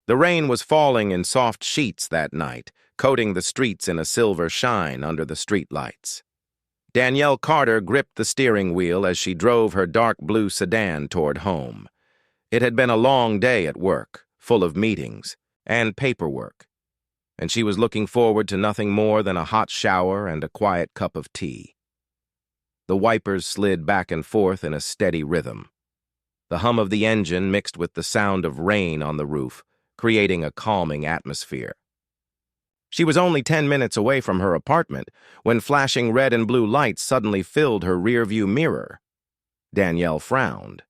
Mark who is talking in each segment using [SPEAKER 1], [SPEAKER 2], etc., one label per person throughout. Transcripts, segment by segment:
[SPEAKER 1] The rain was falling in soft sheets that night, coating the streets in a silver shine under the streetlights. Danielle Carter gripped the steering wheel as she drove her dark blue sedan toward home. It had been a long day at work, full of meetings and paperwork, and she was looking forward to nothing more than a hot shower and a quiet cup of tea. The wipers slid back and forth in a steady rhythm. The hum of the engine mixed with the sound of rain on the roof, creating a calming atmosphere. She was only 10 minutes away from her apartment when flashing red and blue lights suddenly filled her rearview mirror. Danielle frowned.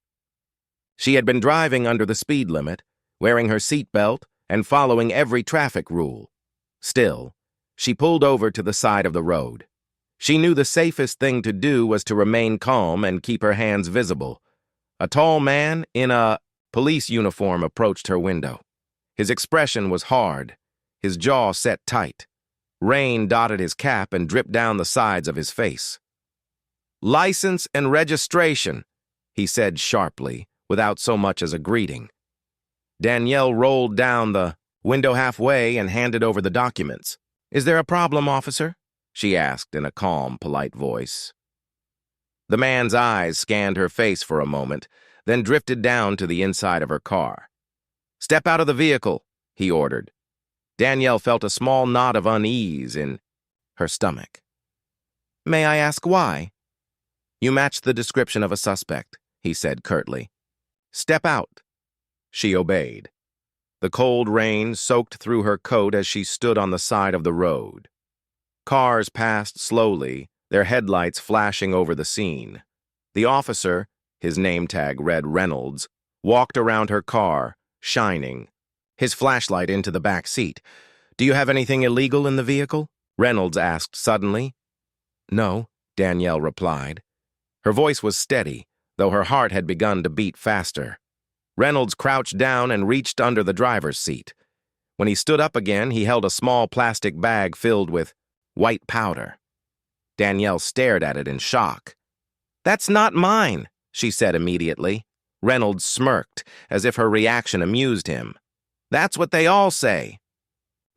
[SPEAKER 1] She had been driving under the speed limit, wearing her seatbelt and following every traffic rule. Still, she pulled over to the side of the road. She knew the safest thing to do was to remain calm and keep her hands visible. A tall man in a police uniform approached her window. His expression was hard, his jaw set tight. Rain dotted his cap and dripped down the sides of his face. "License and registration," he said sharply, without so much as a greeting. Danielle rolled down the window halfway and handed over the documents. "Is there a problem, officer?" she asked in a calm, polite voice. The man's eyes scanned her face for a moment, then drifted down to the inside of her car. "Step out of the vehicle," he ordered. Danielle felt a small knot of unease in her stomach. "May I ask why?" "You match the description of a suspect," he said curtly. "Step out." She obeyed. The cold rain soaked through her coat as she stood on the side of the road. Cars passed slowly, their headlights flashing over the scene. The officer, his name tag read Reynolds, walked around her car, shining, his flashlight into the back seat. "Do you have anything illegal in the vehicle?" Reynolds asked suddenly. "No," Danielle replied. Her voice was steady, though her heart had begun to beat faster. Reynolds crouched down and reached under the driver's seat. When he stood up again, he held a small plastic bag filled with white powder. Danielle stared at it in shock. "That's not mine," she said immediately. Reynolds smirked, as if her reaction amused him. "That's what they all say."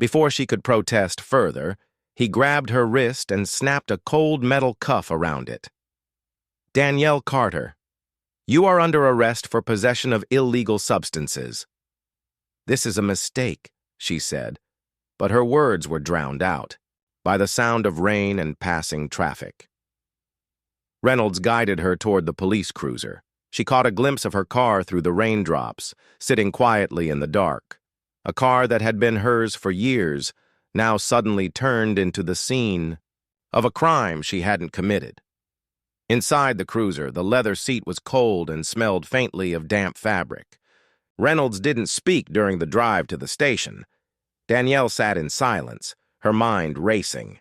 [SPEAKER 1] Before she could protest further, he grabbed her wrist and snapped a cold metal cuff around it. "Danielle Carter, you are under arrest for possession of illegal substances." "This is a mistake," she said, but her words were drowned out by the sound of rain and passing traffic. Reynolds guided her toward the police cruiser. She caught a glimpse of her car through the raindrops, sitting quietly in the dark. A car that had been hers for years, now suddenly turned into the scene of a crime she hadn't committed. Inside the cruiser, the leather seat was cold and smelled faintly of damp fabric. Reynolds didn't speak during the drive to the station. Danielle sat in silence, her mind racing.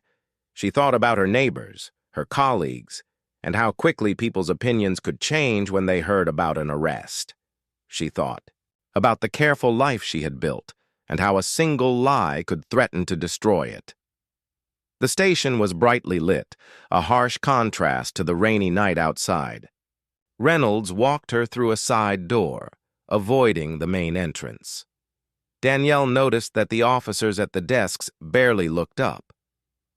[SPEAKER 1] She thought about her neighbors, her colleagues, and how quickly people's opinions could change when they heard about an arrest. She thought about the careful life she had built and how a single lie could threaten to destroy it. The station was brightly lit, a harsh contrast to the rainy night outside. Reynolds walked her through a side door, avoiding the main entrance. Danielle noticed that the officers at the desks barely looked up.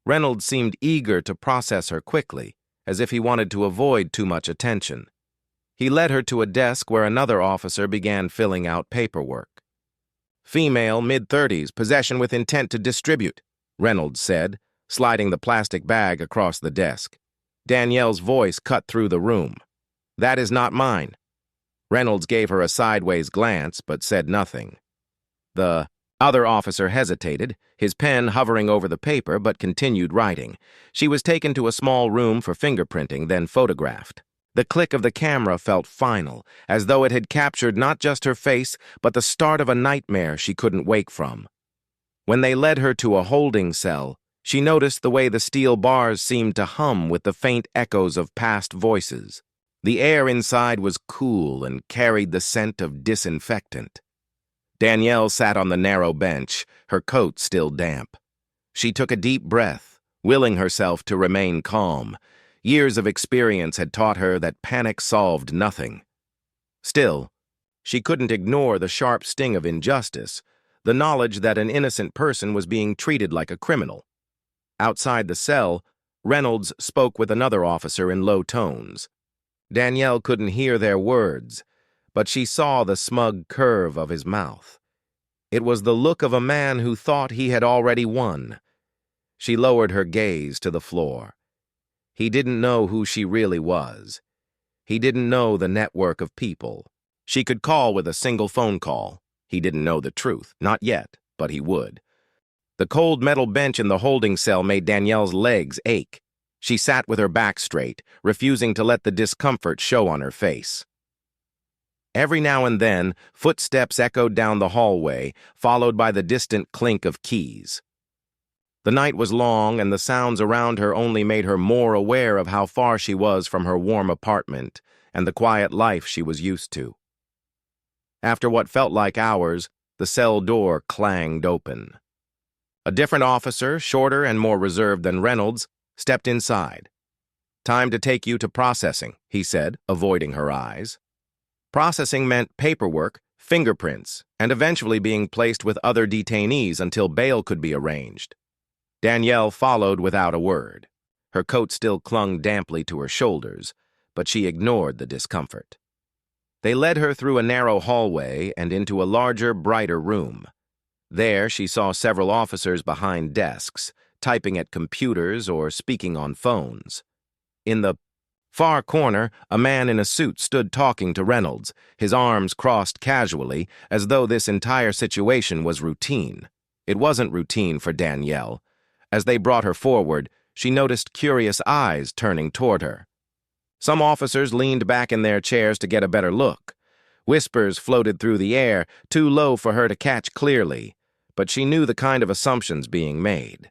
[SPEAKER 1] Reynolds seemed eager to process her quickly, as if he wanted to avoid too much attention. He led her to a desk where another officer began filling out paperwork. "Female, mid-30s, possession with intent to distribute," Reynolds said, sliding the plastic bag across the desk. Danielle's voice cut through the room. "That is not mine." Reynolds gave her a sideways glance, but said nothing. The other officer hesitated, his pen hovering over the paper, but continued writing. She was taken to a small room for fingerprinting, then photographed. The click of the camera felt final, as though it had captured not just her face, but the start of a nightmare she couldn't wake from. When they led her to a holding cell, she noticed the way the steel bars seemed to hum with the faint echoes of past voices. The air inside was cool and carried the scent of disinfectant. Danielle sat on the narrow bench, her coat still damp. She took a deep breath, willing herself to remain calm. Years of experience had taught her that panic solved nothing. Still, she couldn't ignore the sharp sting of injustice, the knowledge that an innocent person was being treated like a criminal. Outside the cell, Reynolds spoke with another officer in low tones. Danielle couldn't hear their words, but she saw the smug curve of his mouth. It was the look of a man who thought he had already won. She lowered her gaze to the floor. He didn't know who she really was. He didn't know the network of people she could call with a single phone call. He didn't know the truth, not yet, but he would. The cold metal bench in the holding cell made Danielle's legs ache. She sat with her back straight, refusing to let the discomfort show on her face. Every now and then, footsteps echoed down the hallway, followed by the distant clink of keys. The night was long, and the sounds around her only made her more aware of how far she was from her warm apartment and the quiet life she was used to. After what felt like hours, the cell door clanged open. A different officer, shorter and more reserved than Reynolds, stepped inside. "Time to take you to processing," he said, avoiding her eyes. Processing meant paperwork, fingerprints, and eventually being placed with other detainees until bail could be arranged. Danielle followed without a word. Her coat still clung damply to her shoulders, but she ignored the discomfort. They led her through a narrow hallway and into a larger, brighter room. There, she saw several officers behind desks, typing at computers or speaking on phones. In the far corner, a man in a suit stood talking to Reynolds, his arms crossed casually, as though this entire situation was routine. It wasn't routine for Danielle. As they brought her forward, she noticed curious eyes turning toward her. Some officers leaned back in their chairs to get a better look. Whispers floated through the air, too low for her to catch clearly, but she knew the kind of assumptions being made.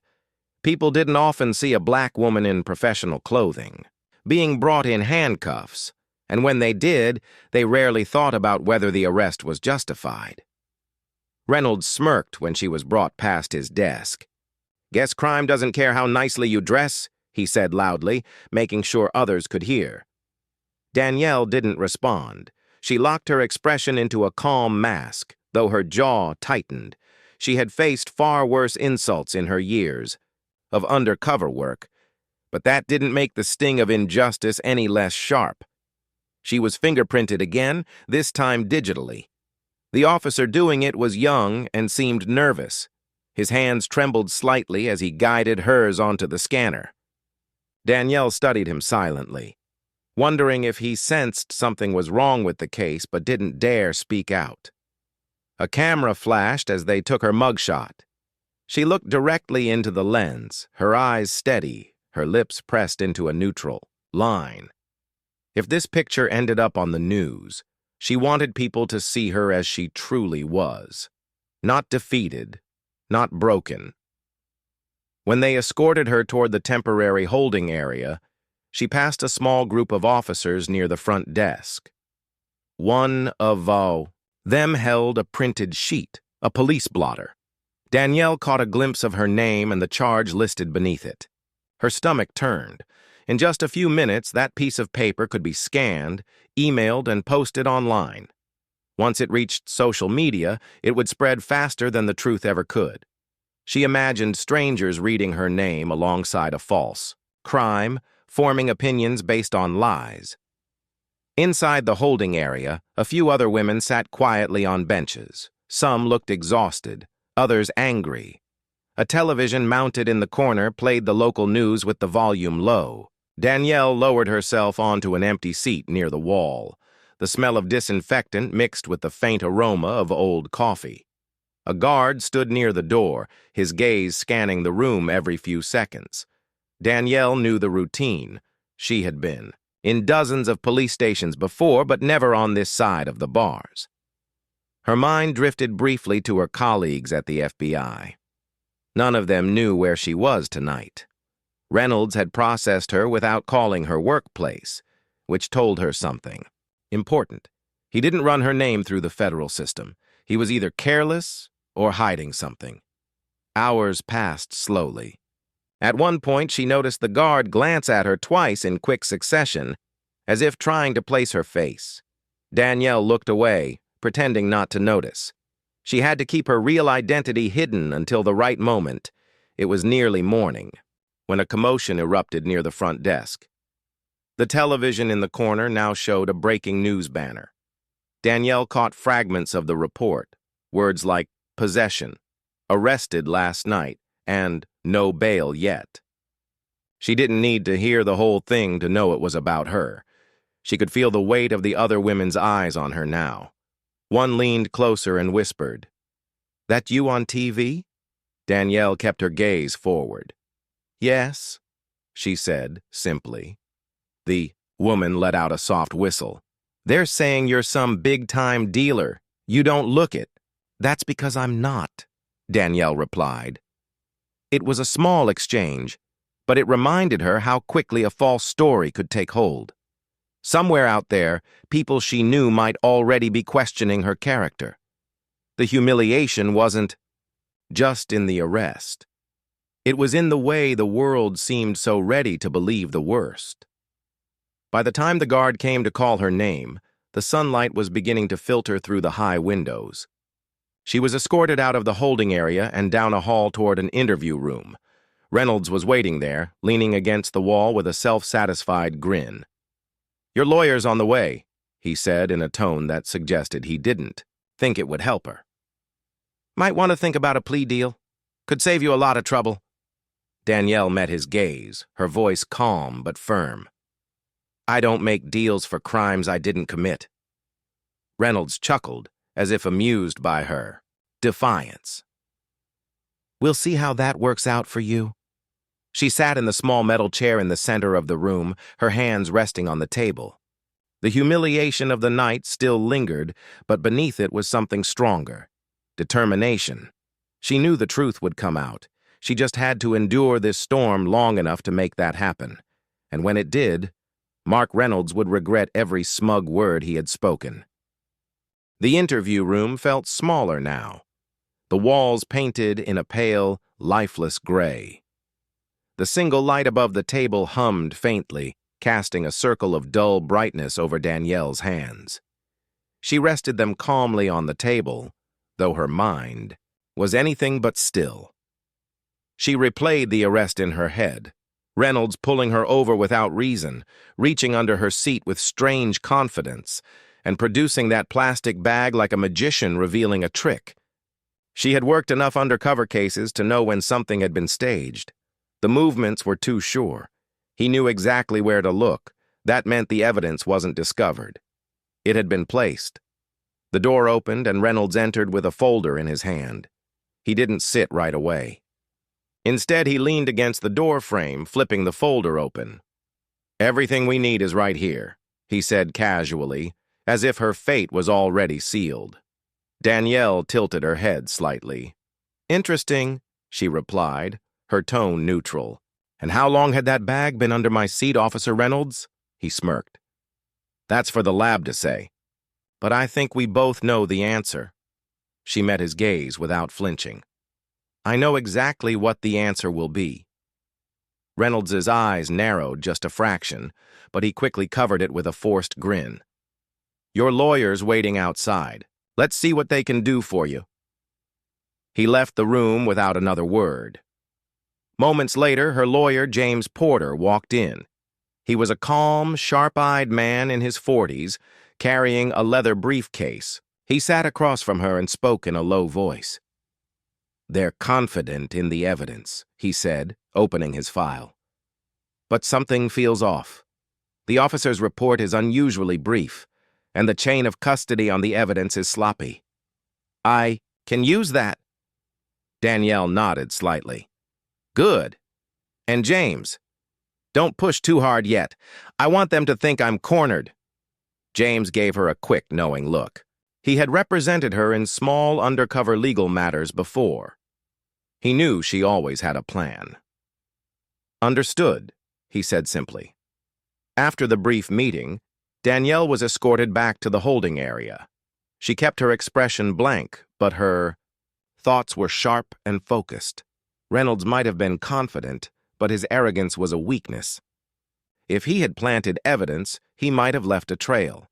[SPEAKER 1] People didn't often see a black woman in professional clothing, being brought in handcuffs, and when they did, they rarely thought about whether the arrest was justified. Reynolds smirked when she was brought past his desk. "Guess crime doesn't care how nicely you dress," he said loudly, making sure others could hear. Danielle didn't respond. She locked her expression into a calm mask, though her jaw tightened. She had faced far worse insults in her years of undercover work, but that didn't make the sting of injustice any less sharp. She was fingerprinted again, this time digitally. The officer doing it was young and seemed nervous. His hands trembled slightly as he guided hers onto the scanner. Danielle studied him silently, wondering if he sensed something was wrong with the case but didn't dare speak out. A camera flashed as they took her mugshot. She looked directly into the lens, her eyes steady, her lips pressed into a neutral line. If this picture ended up on the news, she wanted people to see her as she truly was. Not defeated, not broken. When they escorted her toward the temporary holding area, she passed a small group of officers near the front desk. One of them held a printed sheet, a police blotter. Danielle caught a glimpse of her name and the charge listed beneath it. Her stomach turned. In just a few minutes, that piece of paper could be scanned, emailed, and posted online. Once it reached social media, it would spread faster than the truth ever could. She imagined strangers reading her name alongside a false crime, forming opinions based on lies. Inside the holding area, a few other women sat quietly on benches. Some looked exhausted, others angry. A television mounted in the corner played the local news with the volume low. Danielle lowered herself onto an empty seat near the wall. The smell of disinfectant mixed with the faint aroma of old coffee. A guard stood near the door, his gaze scanning the room every few seconds. Danielle knew the routine. She had been in dozens of police stations before, but never on this side of the bars. Her mind drifted briefly to her colleagues at the FBI. None of them knew where she was tonight. Reynolds had processed her without calling her workplace, which told her something important. He didn't run her name through the federal system. He was either careless or hiding something. Hours passed slowly. At one point, she noticed the guard glance at her twice in quick succession, as if trying to place her face. Danielle looked away, pretending not to notice. She had to keep her real identity hidden until the right moment. It was nearly morning, when a commotion erupted near the front desk. The television in the corner now showed a breaking news banner. Danielle caught fragments of the report, words like possession, arrested last night, and no bail yet. She didn't need to hear the whole thing to know it was about her. She could feel the weight of the other women's eyes on her now. One leaned closer and whispered, "That you on TV?" Danielle kept her gaze forward. "Yes," she said, simply. The woman let out a soft whistle. "They're saying you're some big-time dealer. You don't look it." "That's because I'm not," Danielle replied. It was a small exchange, but it reminded her how quickly a false story could take hold. Somewhere out there, people she knew might already be questioning her character. The humiliation wasn't just in the arrest. It was in the way the world seemed so ready to believe the worst. By the time the guard came to call her name, the sunlight was beginning to filter through the high windows. She was escorted out of the holding area and down a hall toward an interview room. Reynolds was waiting there, leaning against the wall with a self-satisfied grin. "Your lawyer's on the way," he said in a tone that suggested he didn't think it would help her. "Might want to think about a plea deal. Could save you a lot of trouble." Danielle met his gaze, her voice calm but firm. "I don't make deals for crimes I didn't commit." Reynolds chuckled, as if amused by her defiance. "We'll see how that works out for you." She sat in the small metal chair in the center of the room, her hands resting on the table. The humiliation of the night still lingered, but beneath it was something stronger. Determination. She knew the truth would come out. She just had to endure this storm long enough to make that happen. And when it did, Mark Reynolds would regret every smug word he had spoken. The interview room felt smaller now, the walls painted in a pale, lifeless gray. The single light above the table hummed faintly, casting a circle of dull brightness over Danielle's hands. She rested them calmly on the table, though her mind was anything but still. She replayed the arrest in her head, Reynolds pulling her over without reason, reaching under her seat with strange confidence, and producing that plastic bag like a magician revealing a trick. She had worked enough undercover cases to know when something had been staged. The movements were too sure. He knew exactly where to look. That meant the evidence wasn't discovered. It had been placed. The door opened and Reynolds entered with a folder in his hand. He didn't sit right away. Instead, he leaned against the door frame, flipping the folder open. "Everything we need is right here," he said casually, as if her fate was already sealed. Danielle tilted her head slightly. "Interesting," she replied, her tone neutral. "And how long had that bag been under my seat, Officer Reynolds?" He smirked. "That's for the lab to say. But I think we both know the answer." She met his gaze without flinching. "I know exactly what the answer will be." Reynolds's eyes narrowed just a fraction, but he quickly covered it with a forced grin. "Your lawyer's waiting outside. Let's see what they can do for you." He left the room without another word. Moments later, her lawyer, James Porter, walked in. He was a calm, sharp-eyed man in his 40s, carrying a leather briefcase. He sat across from her and spoke in a low voice. "They're confident in the evidence," he said, opening his file. "But something feels off. The officer's report is unusually brief, and the chain of custody on the evidence is sloppy." "I can use that." Danielle nodded slightly. "Good. And James, don't push too hard yet. I want them to think I'm cornered." James gave her a quick, knowing look. He had represented her in small, undercover legal matters before. He knew she always had a plan. "Understood," he said simply. After the brief meeting, Danielle was escorted back to the holding area. She kept her expression blank, but her thoughts were sharp and focused. Reynolds might have been confident, but his arrogance was a weakness. If he had planted evidence, he might have left a trail.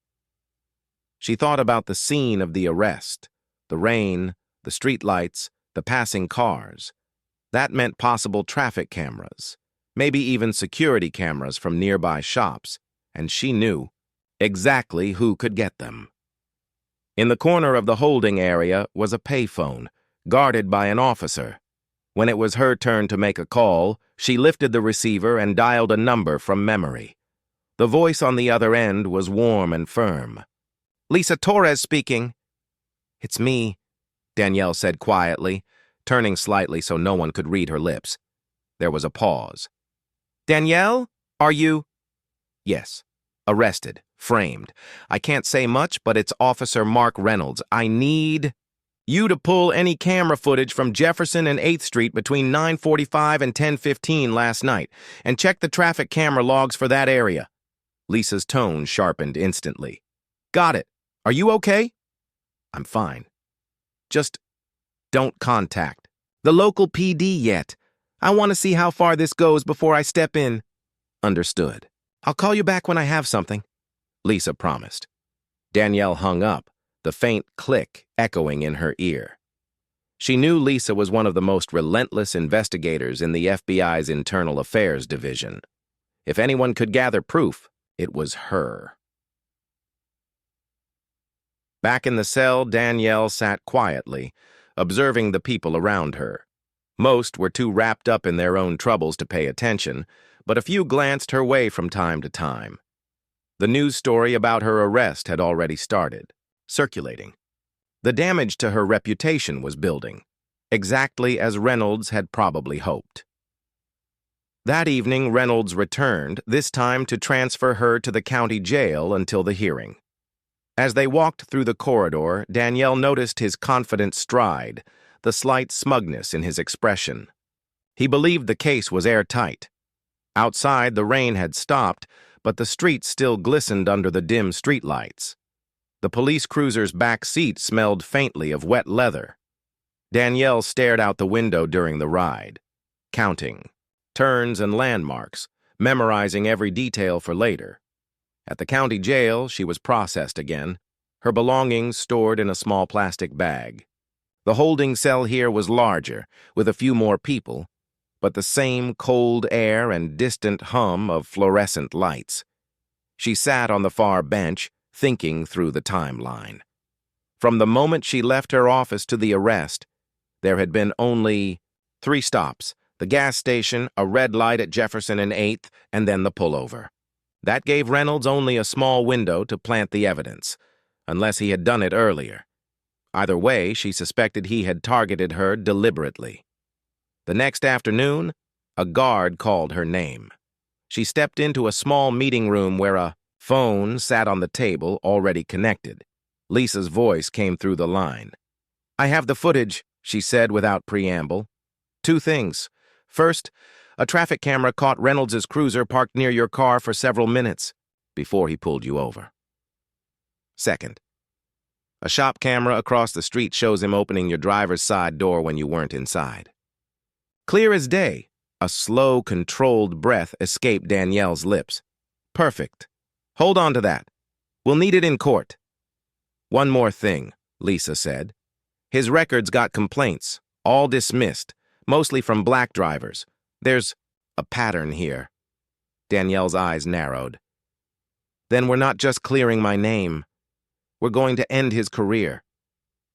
[SPEAKER 1] She thought about the scene of the arrest, the rain, the street lights, the passing cars. That meant possible traffic cameras, maybe even security cameras from nearby shops, and she knew exactly who could get them. In the corner of the holding area was a payphone, guarded by an officer. When it was her turn to make a call, she lifted the receiver and dialed a number from memory. The voice on the other end was warm and firm. "Lisa Torres speaking." "It's me," Danielle said quietly, turning slightly so no one could read her lips. There was a pause. "Danielle, are you—" "Yes. Arrested. Framed. I can't say much, but it's Officer Mark Reynolds. I need you to pull any camera footage from Jefferson and 8th Street between 9:45 and 10:15 last night, and check the traffic camera logs for that area." Lisa's tone sharpened instantly. "Got it. Are you okay?" "I'm fine. Just don't contact the local PD yet. I want to see how far this goes before I step in." "Understood. I'll call you back when I have something," Lisa promised. Danielle hung up, the faint click echoing in her ear. She knew Lisa was one of the most relentless investigators in the FBI's Internal Affairs Division. If anyone could gather proof, it was her. Back in the cell, Danielle sat quietly, observing the people around her. Most were too wrapped up in their own troubles to pay attention, but a few glanced her way from time to time. The news story about her arrest had already started, circulating. The damage to her reputation was building, exactly as Reynolds had probably hoped. That evening, Reynolds returned, this time to transfer her to the county jail until the hearing. As they walked through the corridor, Danielle noticed his confident stride, the slight smugness in his expression. He believed the case was airtight. Outside, the rain had stopped, but the streets still glistened under the dim streetlights. The police cruiser's back seat smelled faintly of wet leather. Danielle stared out the window during the ride, counting turns and landmarks, memorizing every detail for later. At the county jail, she was processed again, her belongings stored in a small plastic bag. The holding cell here was larger, with a few more people, but the same cold air and distant hum of fluorescent lights. She sat on the far bench, thinking through the timeline. From the moment she left her office to the arrest, there had been only 3 stops: the gas station, a red light at Jefferson and 8th, and then the pullover. That gave Reynolds only a small window to plant the evidence, unless he had done it earlier. Either way, she suspected he had targeted her deliberately. The next afternoon, a guard called her name. She stepped into a small meeting room where a phone sat on the table, already connected. Lisa's voice came through the line. "I have the footage," she said without preamble. "2 things. First, a traffic camera caught Reynolds' cruiser parked near your car for several minutes before he pulled you over. Second, a shop camera across the street shows him opening your driver's side door when you weren't inside." Clear as day, a slow, controlled breath escaped Danielle's lips. "Perfect. Hold on to that. We'll need it in court." "One more thing," Lisa said. "His records got complaints, all dismissed, mostly from black drivers. There's a pattern here." Danielle's eyes narrowed. "Then we're not just clearing my name. We're going to end his career."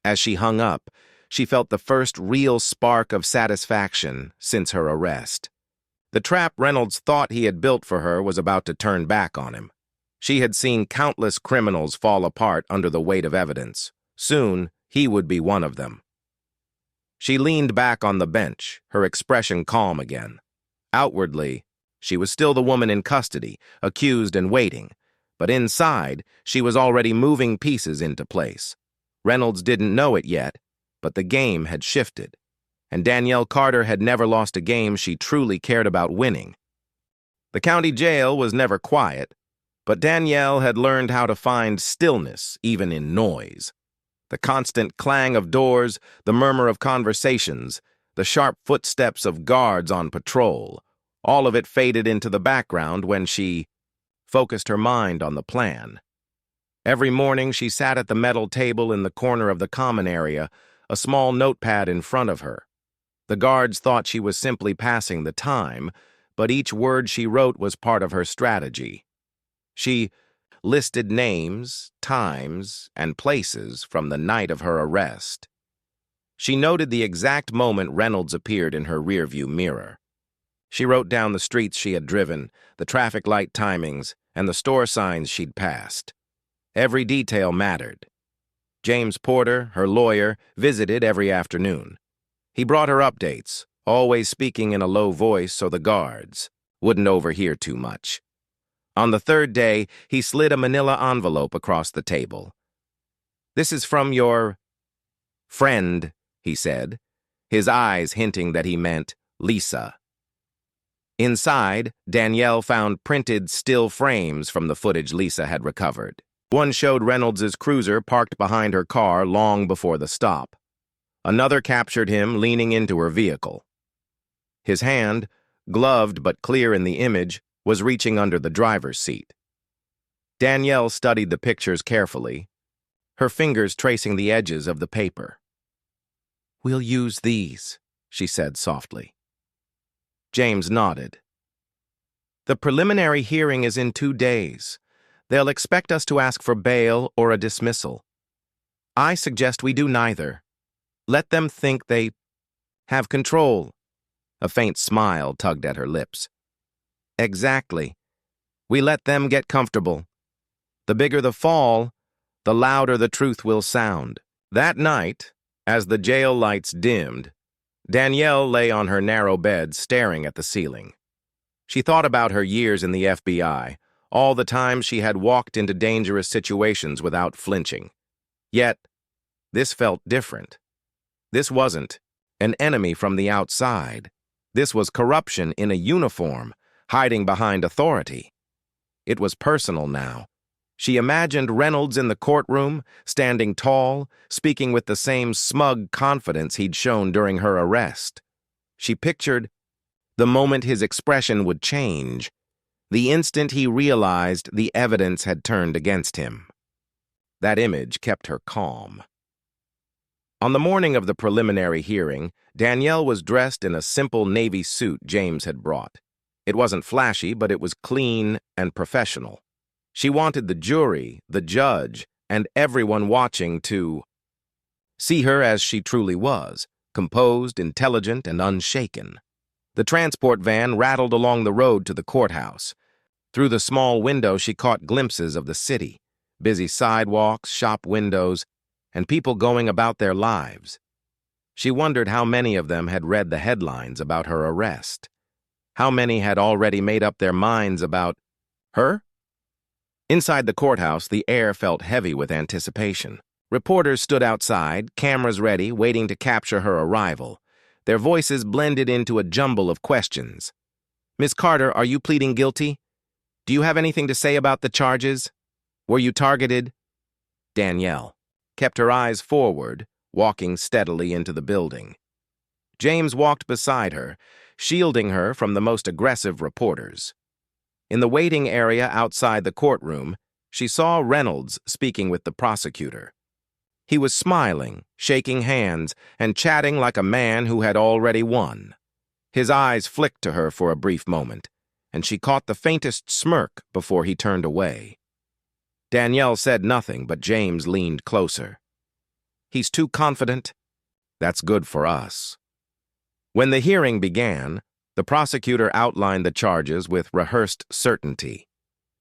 [SPEAKER 1] As she hung up, she felt the first real spark of satisfaction since her arrest. The trap Reynolds thought he had built for her was about to turn back on him. She had seen countless criminals fall apart under the weight of evidence. Soon, he would be one of them. She leaned back on the bench, her expression calm again. Outwardly, she was still the woman in custody, accused and waiting, but inside, she was already moving pieces into place. Reynolds didn't know it yet, but the game had shifted, and Danielle Carter had never lost a game she truly cared about winning. The county jail was never quiet, but Danielle had learned how to find stillness even in noise. The constant clang of doors, the murmur of conversations, the sharp footsteps of guards on patrol, all of it faded into the background when she focused her mind on the plan. Every morning she sat at the metal table in the corner of the common area, a small notepad in front of her. The guards thought she was simply passing the time, but each word she wrote was part of her strategy. She listed names, times, and places from the night of her arrest. She noted the exact moment Reynolds appeared in her rearview mirror. She wrote down the streets she had driven, the traffic light timings, and the store signs she'd passed. Every detail mattered. James Porter, her lawyer, visited every afternoon. He brought her updates, always speaking in a low voice so the guards wouldn't overhear too much. On the third day, he slid a manila envelope across the table. "This is from your friend," he said, his eyes hinting that he meant Lisa. Inside, Danielle found printed still frames from the footage Lisa had recovered. One showed Reynolds's cruiser parked behind her car long before the stop. Another captured him leaning into her vehicle. His hand, gloved but clear in the image, was reaching under the driver's seat. Danielle studied the pictures carefully, her fingers tracing the edges of the paper. "We'll use these," she said softly. James nodded. "The preliminary hearing is in 2 days. They'll expect us to ask for bail or a dismissal. I suggest we do neither. Let them think they have control." A faint smile tugged at her lips. "Exactly. We let them get comfortable. The bigger the fall, the louder the truth will sound." That night, as the jail lights dimmed, Danielle lay on her narrow bed staring at the ceiling. She thought about her years in the FBI, all the times she had walked into dangerous situations without flinching. Yet, this felt different. This wasn't an enemy from the outside. This was corruption in a uniform, hiding behind authority. It was personal now. She imagined Reynolds in the courtroom, standing tall, speaking with the same smug confidence he'd shown during her arrest. She pictured the moment his expression would change, the instant he realized the evidence had turned against him. That image kept her calm. On the morning of the preliminary hearing, Danielle was dressed in a simple navy suit James had brought. It wasn't flashy, but it was clean and professional. She wanted the jury, the judge, and everyone watching to see her as she truly was, composed, intelligent, and unshaken. The transport van rattled along the road to the courthouse. Through the small window, she caught glimpses of the city, busy sidewalks, shop windows, and people going about their lives. She wondered how many of them had read the headlines about her arrest. How many had already made up their minds about her? Inside the courthouse, the air felt heavy with anticipation. Reporters stood outside, cameras ready, waiting to capture her arrival. Their voices blended into a jumble of questions. "Miss Carter, are you pleading guilty? Do you have anything to say about the charges? Were you targeted?" Danielle kept her eyes forward, walking steadily into the building. James walked beside her, shielding her from the most aggressive reporters. In the waiting area outside the courtroom, she saw Reynolds speaking with the prosecutor. He was smiling, shaking hands, and chatting like a man who had already won. His eyes flicked to her for a brief moment, and she caught the faintest smirk before he turned away. Danielle said nothing, but James leaned closer. "He's too confident. That's good for us." When the hearing began, the prosecutor outlined the charges with rehearsed certainty.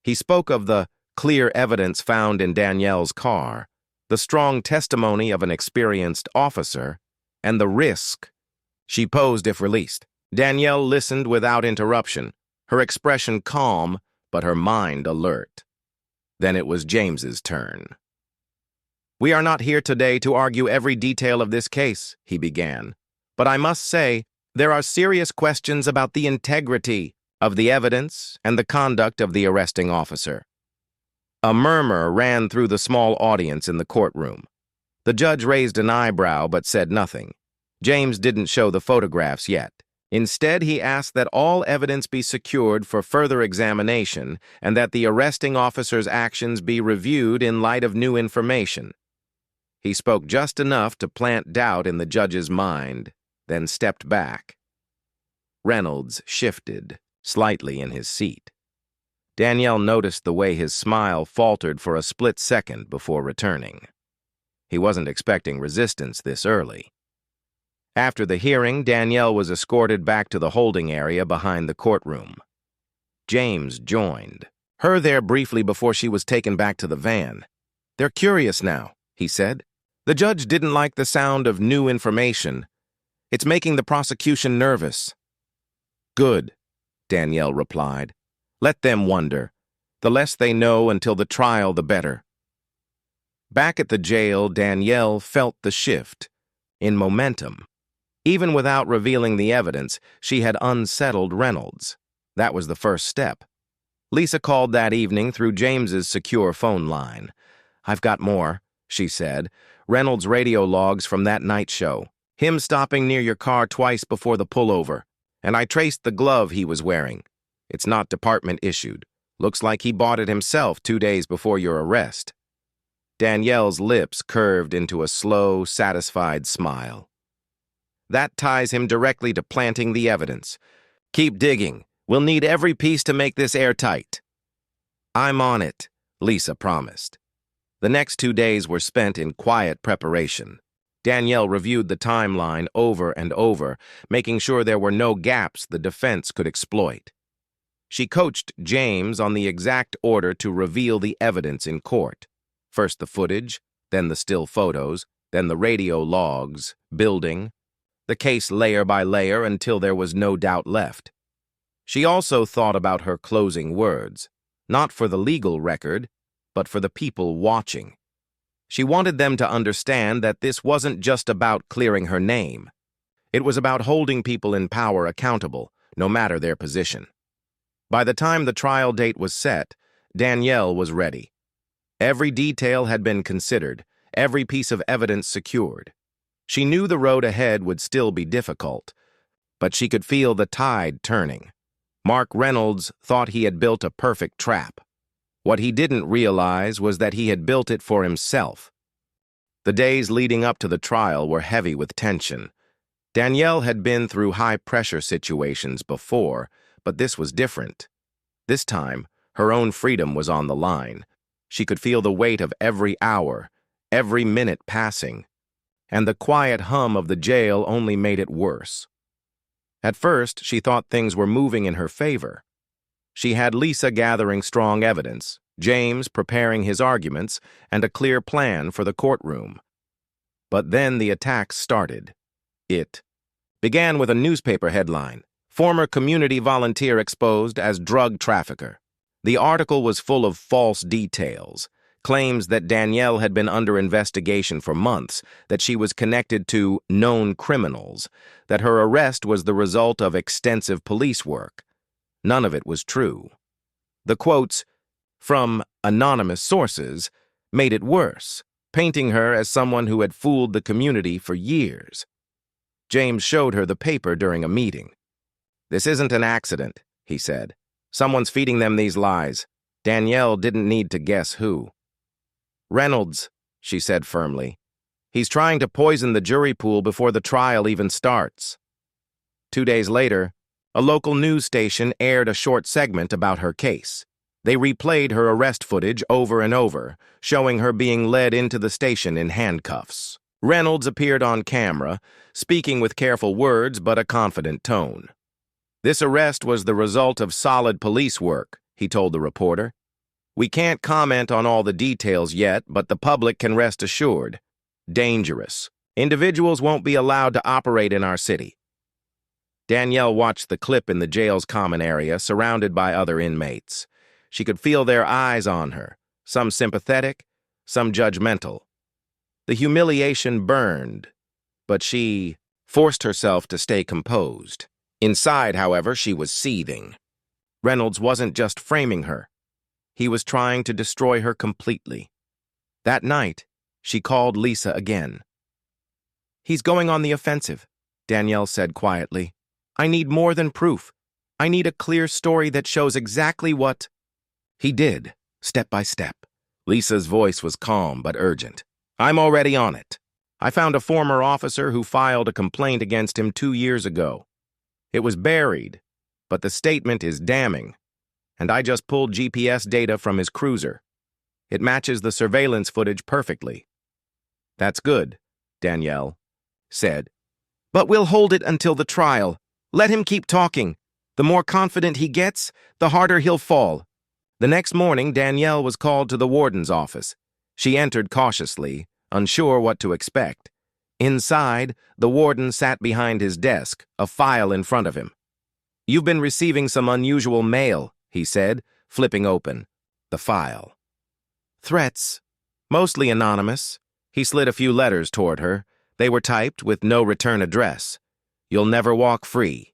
[SPEAKER 1] He spoke of the clear evidence found in Danielle's car, the strong testimony of an experienced officer, and the risk she posed if released. Danielle listened without interruption, her expression calm, but her mind alert. Then it was James's turn. "We are not here today to argue every detail of this case," he began, "but I must say, there are serious questions about the integrity of the evidence and the conduct of the arresting officer." A murmur ran through the small audience in the courtroom. The judge raised an eyebrow but said nothing. James didn't show the photographs yet. Instead, he asked that all evidence be secured for further examination and that the arresting officer's actions be reviewed in light of new information. He spoke just enough to plant doubt in the judge's mind, then stepped back. Reynolds shifted slightly in his seat. Danielle noticed the way his smile faltered for a split second before returning. He wasn't expecting resistance this early. After the hearing, Danielle was escorted back to the holding area behind the courtroom. James joined her there briefly before she was taken back to the van. "They're curious now," he said. "The judge didn't like the sound of new information. It's making the prosecution nervous." "Good," Danielle replied. "Let them wonder. The less they know until the trial, the better." Back at the jail, Danielle felt the shift in momentum. Even without revealing the evidence, she had unsettled Reynolds. That was the first step. Lisa called that evening through James's secure phone line. "I've got more," she said. "Reynolds' radio logs from that night show. Him stopping near your car twice before the pullover. And I traced the glove he was wearing. It's not department issued. Looks like he bought it himself 2 days before your arrest." Danielle's lips curved into a slow, satisfied smile. "That ties him directly to planting the evidence. Keep digging. We'll need every piece to make this airtight." "I'm on it," Lisa promised. The next 2 days were spent in quiet preparation. Danielle reviewed the timeline over and over, making sure there were no gaps the defense could exploit. She coached James on the exact order to reveal the evidence in court. First the footage, then the still photos, then the radio logs, building the case layer by layer until there was no doubt left. She also thought about her closing words, not for the legal record, but for the people watching. She wanted them to understand that this wasn't just about clearing her name. It was about holding people in power accountable, no matter their position. By the time the trial date was set, Danielle was ready. Every detail had been considered, every piece of evidence secured. She knew the road ahead would still be difficult, but she could feel the tide turning. Mark Reynolds thought he had built a perfect trap. What he didn't realize was that he had built it for himself. The days leading up to the trial were heavy with tension. Danielle had been through high-pressure situations before, but this was different. This time, her own freedom was on the line. She could feel the weight of every hour, every minute passing, and the quiet hum of the jail only made it worse. At first, she thought things were moving in her favor. She had Lisa gathering strong evidence, James preparing his arguments, and a clear plan for the courtroom. But then the attacks started. It began with a newspaper headline, "Former community volunteer exposed as drug trafficker." The article was full of false details, claims that Danielle had been under investigation for months, that she was connected to known criminals, that her arrest was the result of extensive police work. None of it was true. The quotes, "from anonymous sources," made it worse, painting her as someone who had fooled the community for years. James showed her the paper during a meeting. "This isn't an accident," he said. "Someone's feeding them these lies. Danielle didn't need to guess who." "Reynolds," she said firmly. "He's trying to poison the jury pool before the trial even starts." 2 days later, a local news station aired a short segment about her case. They replayed her arrest footage over and over, showing her being led into the station in handcuffs. Reynolds appeared on camera, speaking with careful words but a confident tone. "This arrest was the result of solid police work," he told the reporter. "We can't comment on all the details yet, but the public can rest assured. Dangerous. Individuals won't be allowed to operate in our city." Danielle watched the clip in the jail's common area, surrounded by other inmates. She could feel their eyes on her, some sympathetic, some judgmental. The humiliation burned, but she forced herself to stay composed. Inside, however, she was seething. Reynolds wasn't just framing her. He was trying to destroy her completely. That night, she called Lisa again. "He's going on the offensive," Danielle said quietly. "I need more than proof. I need a clear story that shows exactly what—" He did, step by step. Lisa's voice was calm but urgent. I'm already on it. I found a former officer who filed a complaint against him 2 years ago. It was buried, but the statement is damning, and I just pulled GPS data from his cruiser. It matches the surveillance footage perfectly. That's good, Danielle said. But we'll hold it until the trial. Let him keep talking. The more confident he gets, the harder he'll fall. The next morning, Danielle was called to the warden's office. She entered cautiously, unsure what to expect. Inside, the warden sat behind his desk, a file in front of him. "You've been receiving some unusual mail," he said, flipping open the file. "Threats, mostly anonymous." He slid a few letters toward her. They were typed with no return address. "You'll never walk free.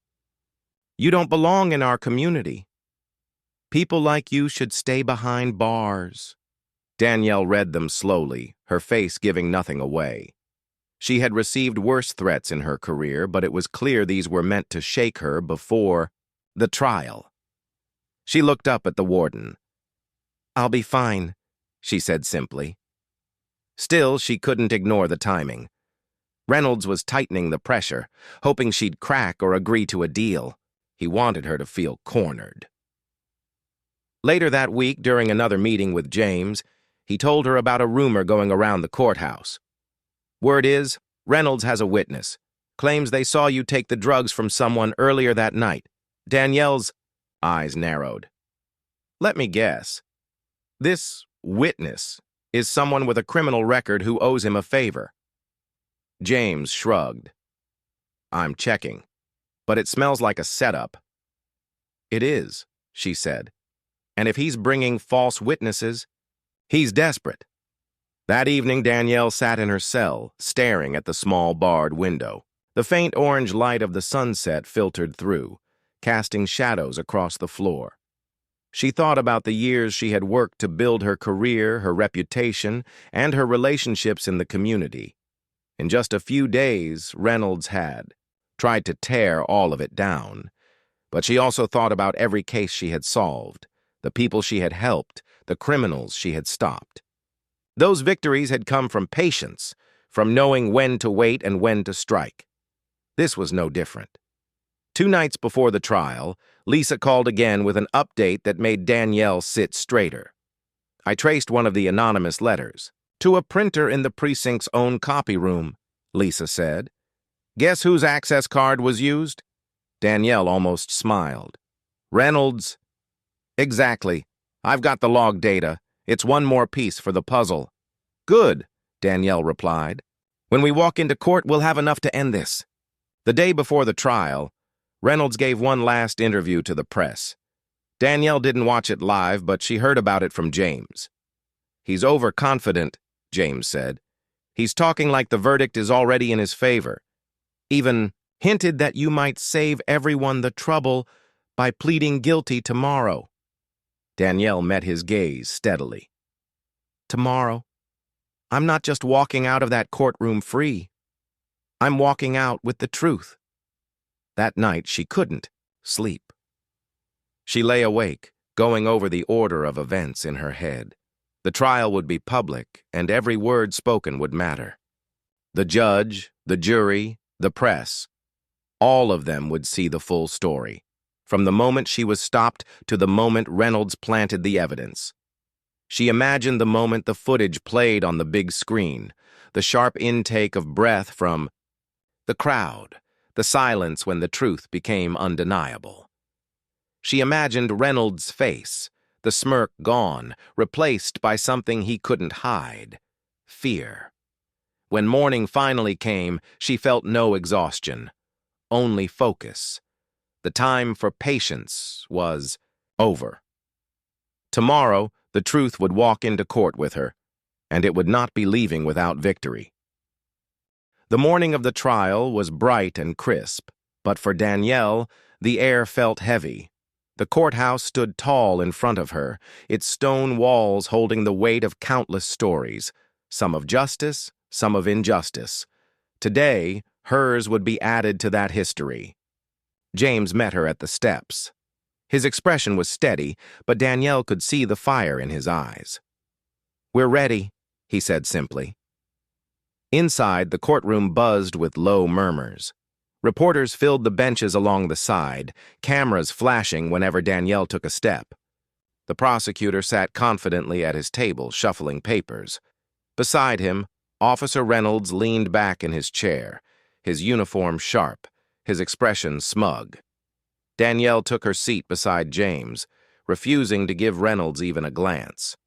[SPEAKER 1] You don't belong in our community. People like you should stay behind bars." Danielle read them slowly, her face giving nothing away. She had received worse threats in her career, but it was clear these were meant to shake her before the trial. She looked up at the warden. "I'll be fine," she said simply. Still, she couldn't ignore the timing. Reynolds was tightening the pressure, hoping she'd crack or agree to a deal. He wanted her to feel cornered. Later that week, during another meeting with James, he told her about a rumor going around the courthouse. "Word is, Reynolds has a witness. Claims they saw you take the drugs from someone earlier that night." Danielle's eyes narrowed. "Let me guess. This witness is someone with a criminal record who owes him a favor." James shrugged. "I'm checking, but it smells like a setup." "It is," she said. "And if he's bringing false witnesses, he's desperate." That evening, Danielle sat in her cell, staring at the small barred window. The faint orange light of the sunset filtered through, casting shadows across the floor. She thought about the years she had worked to build her career, her reputation, and her relationships in the community. In just a few days, Reynolds had tried to tear all of it down. But she also thought about every case she had solved, the people she had helped, the criminals she had stopped. Those victories had come from patience, from knowing when to wait and when to strike. This was no different. 2 nights before the trial, Lisa called again with an update that made Danielle sit straighter. "I traced one of the anonymous letters to a printer in the precinct's own copy room," Lisa said. "Guess whose access card was used?" Danielle almost smiled. "Reynolds." "Exactly. I've got the log data. It's one more piece for the puzzle." "Good," Danielle replied. "When we walk into court, we'll have enough to end this." The day before the trial, Reynolds gave one last interview to the press. Danielle didn't watch it live, but she heard about it from James. "He's overconfident," James said. "He's talking like the verdict is already in his favor. Even hinted that you might save everyone the trouble by pleading guilty tomorrow." Danielle met his gaze steadily. "Tomorrow? I'm not just walking out of that courtroom free. I'm walking out with the truth." That night, she couldn't sleep. She lay awake, going over the order of events in her head. The trial would be public, and every word spoken would matter. The judge, the jury, the press, all of them would see the full story, from the moment she was stopped to the moment Reynolds planted the evidence. She imagined the moment the footage played on the big screen, the sharp intake of breath from the crowd, the silence when the truth became undeniable. She imagined Reynolds' face, the smirk gone, replaced by something he couldn't hide: fear. When morning finally came, she felt no exhaustion, only focus. The time for patience was over. Tomorrow, the truth would walk into court with her, and it would not be leaving without victory. The morning of the trial was bright and crisp, but for Danielle, the air felt heavy. The courthouse stood tall in front of her, its stone walls holding the weight of countless stories, some of justice, some of injustice. Today, hers would be added to that history. James met her at the steps. His expression was steady, but Danielle could see the fire in his eyes. "We're ready," he said simply. Inside, the courtroom buzzed with low murmurs. Reporters filled the benches along the side, cameras flashing whenever Danielle took a step. The prosecutor sat confidently at his table, shuffling papers. Beside him, Officer Reynolds leaned back in his chair, his uniform sharp, his expression smug. Danielle took her seat beside James, refusing to give Reynolds even a glance.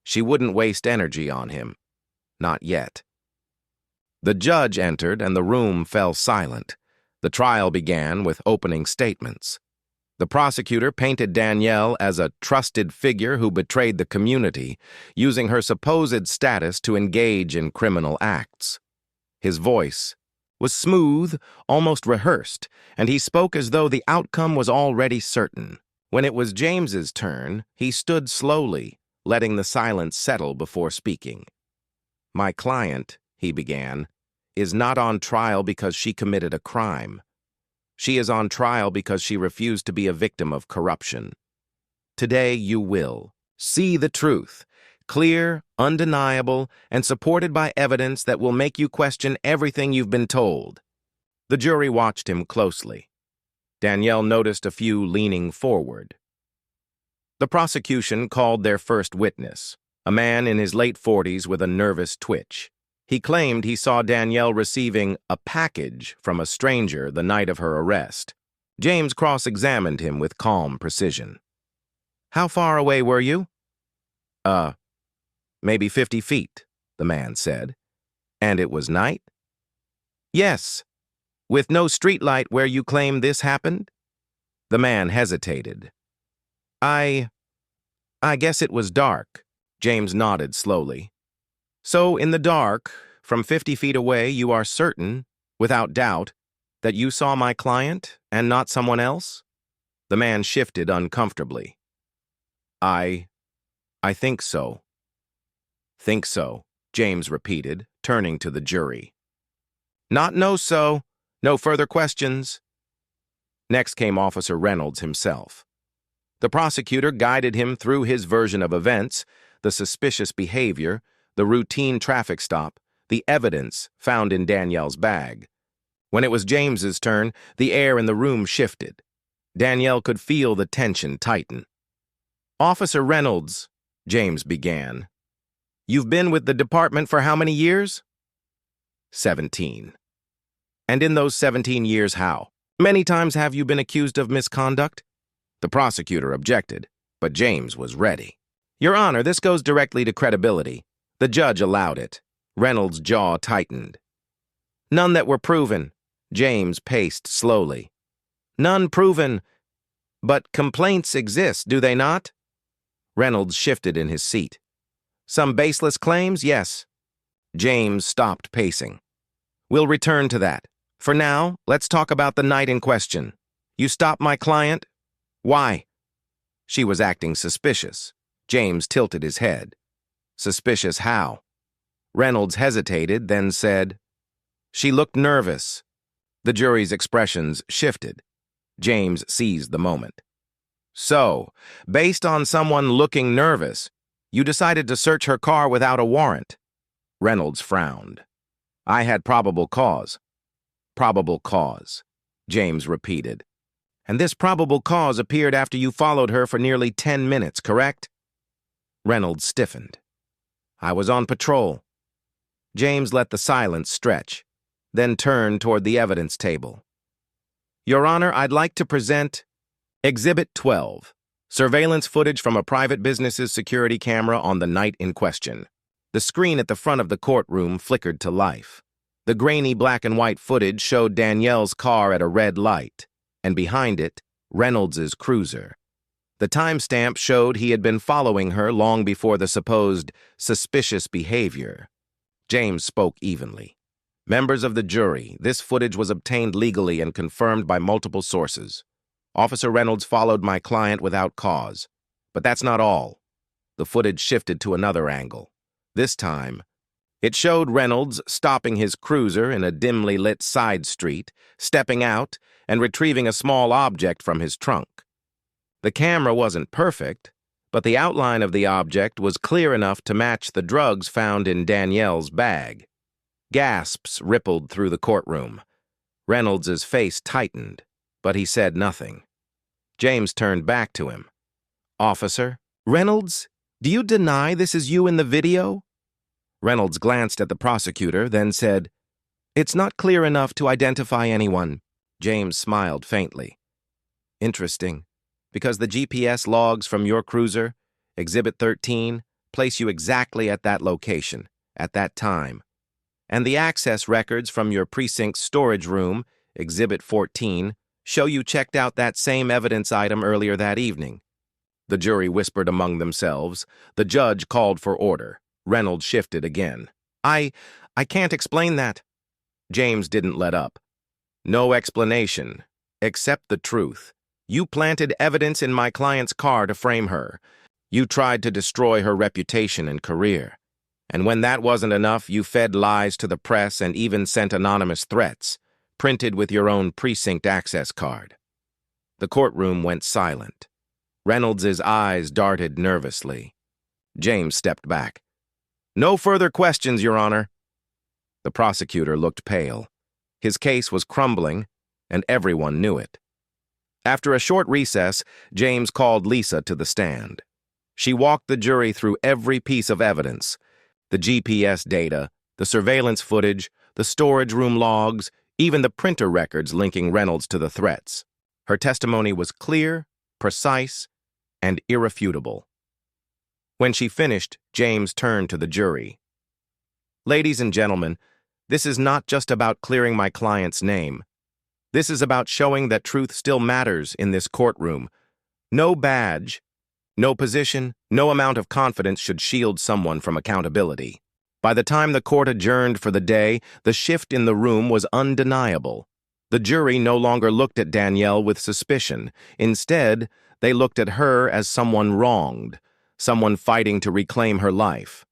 [SPEAKER 1] She wouldn't waste energy on him. Not yet. The judge entered, and the room fell silent. The trial began with opening statements. The prosecutor painted Danielle as a trusted figure who betrayed the community, using her supposed status to engage in criminal acts. His voice was smooth, almost rehearsed, and he spoke as though the outcome was already certain. When it was James's turn, he stood slowly, letting the silence settle before speaking. "My client," he began, "is not on trial because she committed a crime. She is on trial because she refused to be a victim of corruption. Today you will see the truth, clear, undeniable, and supported by evidence that will make you question everything you've been told." The jury watched him closely. Danielle noticed a few leaning forward. The prosecution called their first witness, a man in his late 40s with a nervous twitch. He claimed he saw Danielle receiving a package from a stranger the night of her arrest. James cross-examined him with calm precision. "How far away were you?" Maybe 50 feet, the man said. "And it was night?" "Yes. With no streetlight where you claim this happened?" The man hesitated. I guess it was dark." James nodded slowly. "So in the dark, from 50 feet away, you are certain, without doubt, that you saw my client and not someone else?" The man shifted uncomfortably. I think so." "Think so," James repeated, turning to the jury. "Not know so. No further questions." Next came Officer Reynolds himself. The prosecutor guided him through his version of events, the suspicious behavior, the routine traffic stop, the evidence found in Danielle's bag. When it was James's turn, the air in the room shifted. Danielle could feel the tension tighten. "Officer Reynolds," James began, "you've been with the department for how many years?" 17. "And in those 17 years, how many times have you been accused of misconduct?" The prosecutor objected, but James was ready. "Your Honor, this goes directly to credibility." The judge allowed it. Reynolds' jaw tightened. "None that were proven." James paced slowly. "None proven. But complaints exist, do they not?" Reynolds shifted in his seat. "Some baseless claims, yes." James stopped pacing. "We'll return to that. For now, let's talk about the night in question. You stopped my client? Why?" "She was acting suspicious." James tilted his head. "Suspicious how?" Reynolds hesitated, then said, "She looked nervous." The jury's expressions shifted. James seized the moment. "So, based on someone looking nervous, you decided to search her car without a warrant?" Reynolds frowned. "I had probable cause." "Probable cause," James repeated. "And this probable cause appeared after you followed her for nearly 10 minutes, correct?" Reynolds stiffened. "I was on patrol." James let the silence stretch, then turned toward the evidence table. "Your Honor, I'd like to present Exhibit 12, surveillance footage from a private business's security camera on the night in question." The screen at the front of the courtroom flickered to life. The grainy black and white footage showed Danielle's car at a red light, and behind it, Reynolds's cruiser. The timestamp showed he had been following her long before the supposed suspicious behavior. James spoke evenly. "Members of the jury, this footage was obtained legally and confirmed by multiple sources. Officer Reynolds followed my client without cause. But that's not all." The footage shifted to another angle. This time, it showed Reynolds stopping his cruiser in a dimly lit side street, stepping out, and retrieving a small object from his trunk. The camera wasn't perfect, but the outline of the object was clear enough to match the drugs found in Danielle's bag. Gasps rippled through the courtroom. Reynolds's face tightened, but he said nothing. James turned back to him. "Officer, Reynolds, do you deny this is you in the video?" Reynolds glanced at the prosecutor, then said, "It's not clear enough to identify anyone." James smiled faintly. "Interesting, because the GPS logs from your cruiser, Exhibit 13, place you exactly at that location, at that time. And the access records from your precinct's storage room, Exhibit 14, show you checked out that same evidence item earlier that evening." The jury whispered among themselves. The judge called for order. Reynolds shifted again. I can't explain that." James didn't let up. "No explanation. Accept the truth. You planted evidence in my client's car to frame her. You tried to destroy her reputation and career. And when that wasn't enough, you fed lies to the press and even sent anonymous threats, printed with your own precinct access card." The courtroom went silent. Reynolds's eyes darted nervously. James stepped back. "No further questions, Your Honor." The prosecutor looked pale. His case was crumbling, and everyone knew it. After a short recess, James called Lisa to the stand. She walked the jury through every piece of evidence: the GPS data, the surveillance footage, the storage room logs, even the printer records linking Reynolds to the threats. Her testimony was clear, precise, and irrefutable. When she finished, James turned to the jury. "Ladies and gentlemen, this is not just about clearing my client's name. This is about showing that truth still matters in this courtroom. No badge, no position, no amount of confidence should shield someone from accountability." By the time the court adjourned for the day, the shift in the room was undeniable. The jury no longer looked at Danielle with suspicion. Instead, they looked at her as someone wronged, someone fighting to reclaim her life.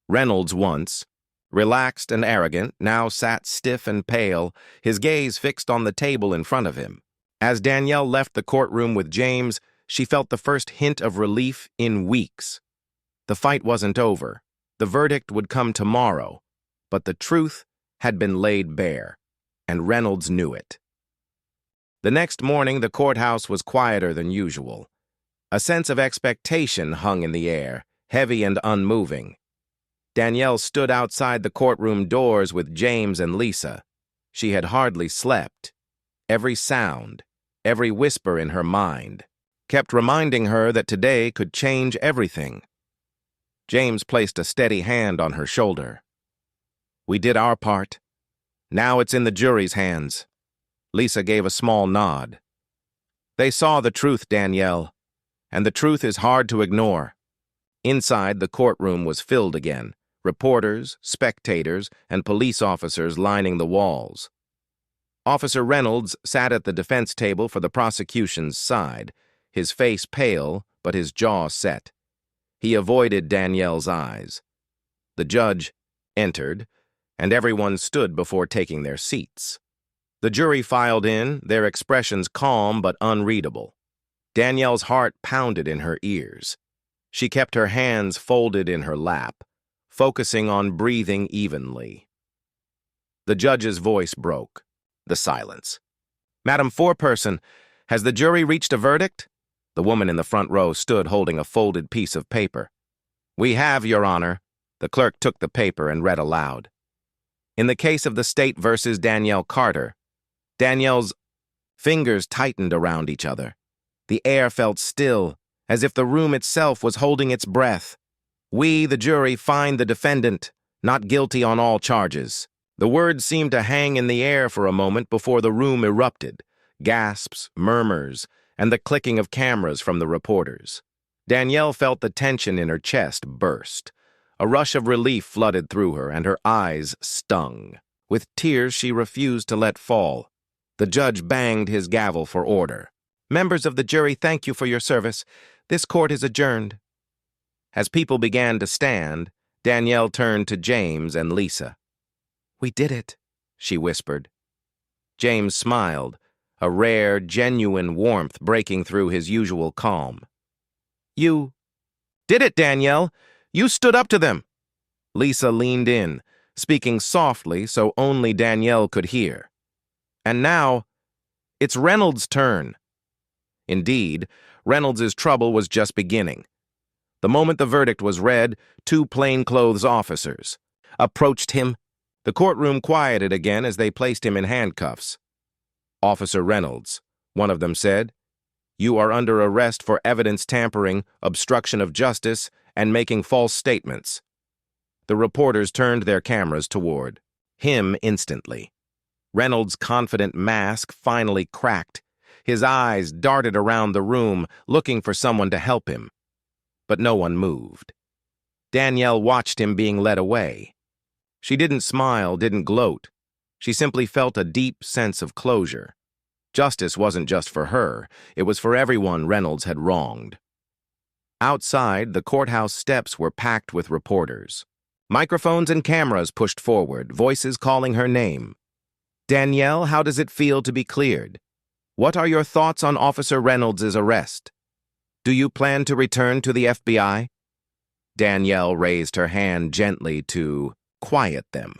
[SPEAKER 1] Reynolds, once relaxed and arrogant, now sat stiff and pale, his gaze fixed on the table in front of him. As Danielle left the courtroom with James, she felt the first hint of relief in weeks. The fight wasn't over. The verdict would come tomorrow, but the truth had been laid bare, and Reynolds knew it. The next morning, the courthouse was quieter than usual. A sense of expectation hung in the air, heavy and unmoving. Danielle stood outside the courtroom doors with James and Lisa. She had hardly slept. Every sound, every whisper in her mind, kept reminding her that today could change everything. James placed a steady hand on her shoulder. "We did our part. Now it's in the jury's hands." Lisa gave a small nod. "They saw the truth, Danielle, and the truth is hard to ignore." Inside, the courtroom was filled again. Reporters, spectators, and police officers lining the walls. Officer Reynolds sat at the defense table for the prosecution's side, his face pale, but his jaw set. He avoided Danielle's eyes. The judge entered, and everyone stood before taking their seats. The jury filed in, their expressions calm but unreadable. Danielle's heart pounded in her ears. She kept her hands folded in her lap, focusing on breathing evenly. The judge's voice broke the silence. "Madam Foreperson, has the jury reached a verdict?" The woman in the front row stood holding a folded piece of paper. "We have, Your Honor." The clerk took the paper and read aloud. "In the case of the state versus Danielle Carter," Danielle's fingers tightened around each other. The air felt still, as if the room itself was holding its breath. "We, the jury, find the defendant not guilty on all charges." The words seemed to hang in the air for a moment before the room erupted. Gasps, murmurs, and the clicking of cameras from the reporters. Danielle felt the tension in her chest burst. A rush of relief flooded through her, and her eyes stung. With tears she refused to let fall. The judge banged his gavel for order. "Members of the jury, thank you for your service. This court is adjourned." As people began to stand, Danielle turned to James and Lisa. "We did it," she whispered. James smiled, a rare, genuine warmth breaking through his usual calm. "You did it, Danielle. You stood up to them." Lisa leaned in, speaking softly so only Danielle could hear. And now, it's Reynolds' turn. Indeed, Reynolds' trouble was just beginning. The moment the verdict was read, two plainclothes officers approached him. The courtroom quieted again as they placed him in handcuffs. "Officer Reynolds," one of them said, "you are under arrest for evidence tampering, obstruction of justice, and making false statements." The reporters turned their cameras toward him instantly. Reynolds' confident mask finally cracked. His eyes darted around the room, looking for someone to help him. But no one moved. Danielle watched him being led away. She didn't smile, didn't gloat. She simply felt a deep sense of closure. Justice wasn't just for her, it was for everyone Reynolds had wronged. Outside, the courthouse steps were packed with reporters. Microphones and cameras pushed forward, voices calling her name. "Danielle, how does it feel to be cleared? What are your thoughts on Officer Reynolds' arrest? Do you plan to return to the FBI?" Danielle raised her hand gently to quiet them.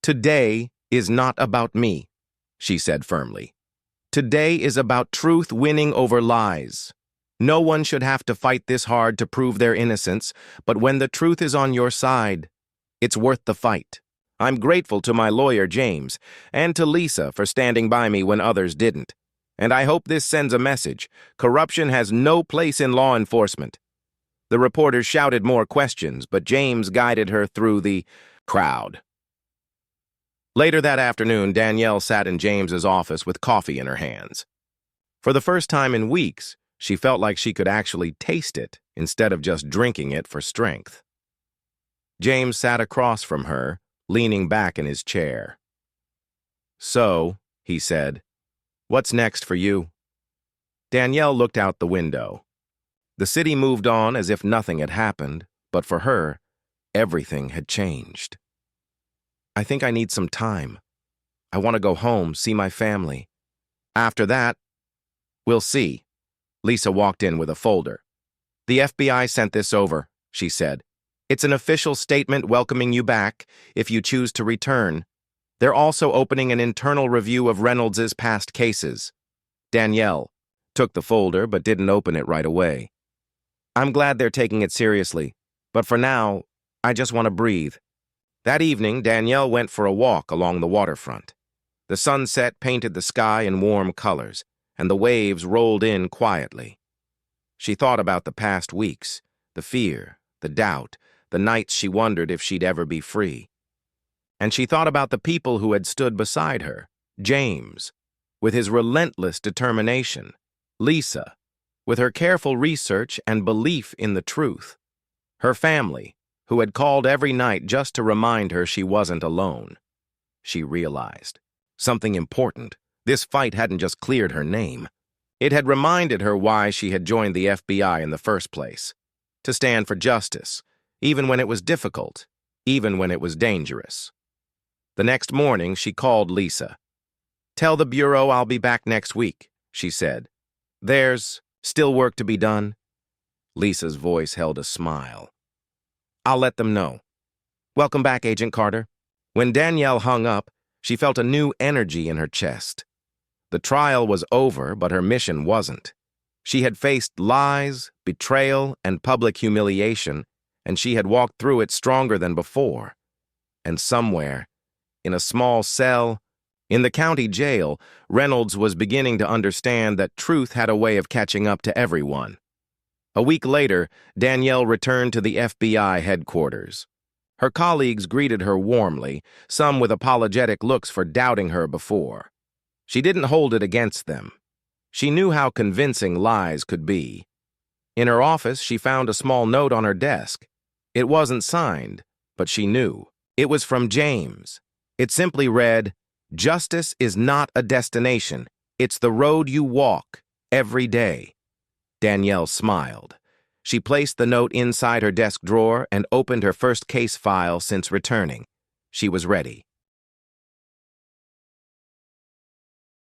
[SPEAKER 1] "Today is not about me," she said firmly. "Today is about truth winning over lies. No one should have to fight this hard to prove their innocence, but when the truth is on your side, it's worth the fight. I'm grateful to my lawyer, James, and to Lisa for standing by me when others didn't. And I hope this sends a message. Corruption has no place in law enforcement." The reporters shouted more questions, but James guided her through the crowd. Later that afternoon, Danielle sat in James's office with coffee in her hands. For the first time in weeks, she felt like she could actually taste it instead of just drinking it for strength. James sat across from her, leaning back in his chair. "So," he said, "what's next for you?" Danielle looked out the window. The city moved on as if nothing had happened, but for her, everything had changed. "I think I need some time. I want to go home, see my family. After that, we'll see." Lisa walked in with a folder. "The FBI sent this over," she said. "It's an official statement welcoming you back if you choose to return. They're also opening an internal review of Reynolds' past cases." Danielle took the folder but didn't open it right away. "I'm glad they're taking it seriously, but for now, I just want to breathe." That evening, Danielle went for a walk along the waterfront. The sunset painted the sky in warm colors, and the waves rolled in quietly. She thought about the past weeks, the fear, the doubt, the nights she wondered if she'd ever be free. And she thought about the people who had stood beside her: James, with his relentless determination; Lisa, with her careful research and belief in the truth; her family, who had called every night just to remind her she wasn't alone. She realized something important. This fight hadn't just cleared her name. It had reminded her why she had joined the FBI in the first place: to stand for justice, even when it was difficult, even when it was dangerous. The next morning, she called Lisa. "Tell the Bureau I'll be back next week," she said. "There's still work to be done." Lisa's voice held a smile. "I'll let them know. Welcome back, Agent Carter." When Danielle hung up, she felt a new energy in her chest. The trial was over, but her mission wasn't. She had faced lies, betrayal, and public humiliation, and she had walked through it stronger than before. And somewhere, in a small cell, in the county jail, Reynolds was beginning to understand that truth had a way of catching up to everyone. A week later, Danielle returned to the FBI headquarters. Her colleagues greeted her warmly, some with apologetic looks for doubting her before. She didn't hold it against them. She knew how convincing lies could be. In her office, she found a small note on her desk. It wasn't signed, but she knew. It was from James. It simply read, "Justice is not a destination. It's the road you walk every day." Danielle smiled. She placed the note inside her desk drawer and opened her first case file since returning. She was ready.